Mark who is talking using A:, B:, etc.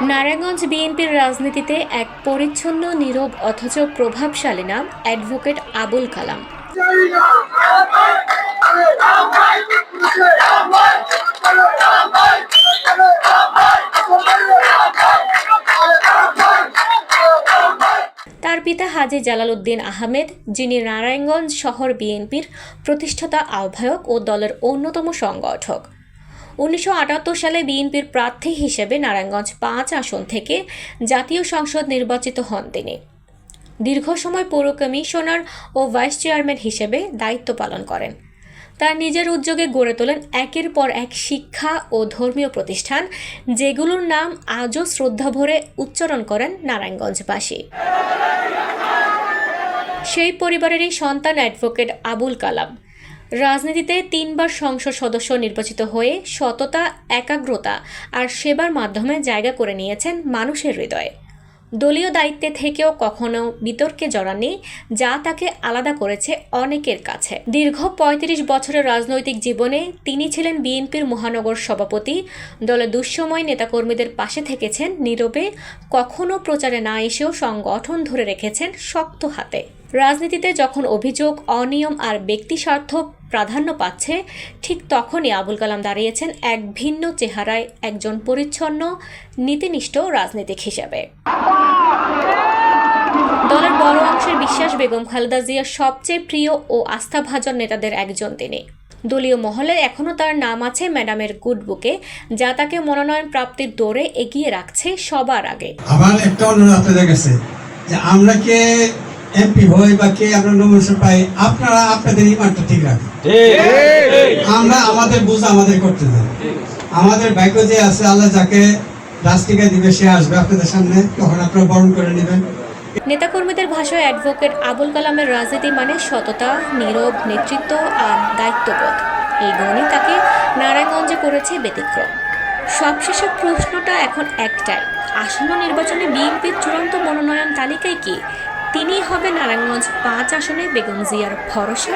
A: নারায়ণগঞ্জ বিএনপির রাজনীতিতে এক পরিচ্ছন্ন, নীরব অথচ প্রভাবশালী নাম অ্যাডভোকেট আবুল কালাম। তার পিতা হাজী জালাল উদ্দিন আহমেদ, যিনি নারায়ণগঞ্জ শহর বিএনপির প্রতিষ্ঠাতা আহ্বায়ক ও দলের অন্যতম সংগঠক। 1978 সালে বিএনপির প্রার্থী হিসেবে নারায়ণগঞ্জ 5 আসন থেকে জাতীয় সংসদ নির্বাচিত হন তিনি। দীর্ঘ সময় পৌর কমিশনার ও ভাইস চেয়ারম্যান হিসেবে দায়িত্ব পালন করেন। তার নিজের উদ্যোগে গড়ে তোলেন একের পর এক শিক্ষা ও ধর্মীয় প্রতিষ্ঠান, যেগুলোর নাম আজও শ্রদ্ধাভরে উচ্চারণ করেন নারায়ণগঞ্জবাসী। সেই পরিবারেরই সন্তান অ্যাডভোকেট আবুল কালাম। রাজনীতিতে 3 বার সংসদ সদস্য নির্বাচিত হয়ে সততা, একাগ্রতা আর সেবার মাধ্যমে জায়গা করে নিয়েছেন মানুষের হৃদয়ে। দলীয় দায়িত্বে থেকেও কখনো বিতর্কে জড়াননি, যা তাকে আলাদা করেছে অনেকের কাছে। দীর্ঘ 35 বছরের রাজনৈতিক জীবনে তিনি ছিলেন বিএনপির মহানগর সভাপতি। দলের দুঃসময় নেতাকর্মীদের পাশে থেকেছেন নীরবে, কখনো প্রচারে না এসেও সংগঠন ধরে রেখেছেন শক্ত হাতে। রাজনীতিতে যখন অভিযোগ, অনিয়ম আর ব্যক্তি স্বার্থ প্রাধান্য পাচ্ছে, ঠিক তখনই আবুল কালাম দাঁড়িয়েছেন এক ভিন্ন চেহারায়, একজন পরিচ্ছন্ন, নীতিনিষ্ঠ রাজনীতিক হিসেবে। দলের বড় অংশের বিশ্বাস, বেগম খালেদা জিয়ার সবচেয়ে প্রিয় ও আস্থাভাজন নেতাদের একজন তিনি। দলীয় মহলে এখনও তার নাম আছে ম্যাডামের গুড বুকে, যা তাকে মনোনয়ন প্রাপ্তির দৌড়ে এগিয়ে রাখছে সবার আগে।
B: আমার একটা অনুরোধ আপনাদের কাছে, যে আমরা কে এমপি হই বা কে আমরা নমিনেশন পাই, আপনারা আপনাদের ইমানটা ঠিক রাখেন। আমরা আমাদের বুঝ আমাদের করতে দেন। আমাদের ভাগ্য যে আছে, আল্লাহ যাকে রাস্তিকা দিবে সে আসবে আপনাদের সামনে, তখন আপনারা বরণ করে নেবেন।
A: নেতাকর্মীদের ভাষায় অ্যাডভোকেট আবুল কালামের রাজনীতি মানে সততা, নীরব নেতৃত্ব আর দায়িত্ববোধ। এই গুণই তাকে নারায়ণগঞ্জে করেছে ব্যতিক্রম। সবশেষে প্রশ্নটা এখন একটাই, আসন্ন নির্বাচনে বিএনপির চূড়ান্ত মনোনয়ন তালিকায় কি তিনিই হবে নারায়ণগঞ্জ 5 আসনে বেগম জিয়ার ভরসা?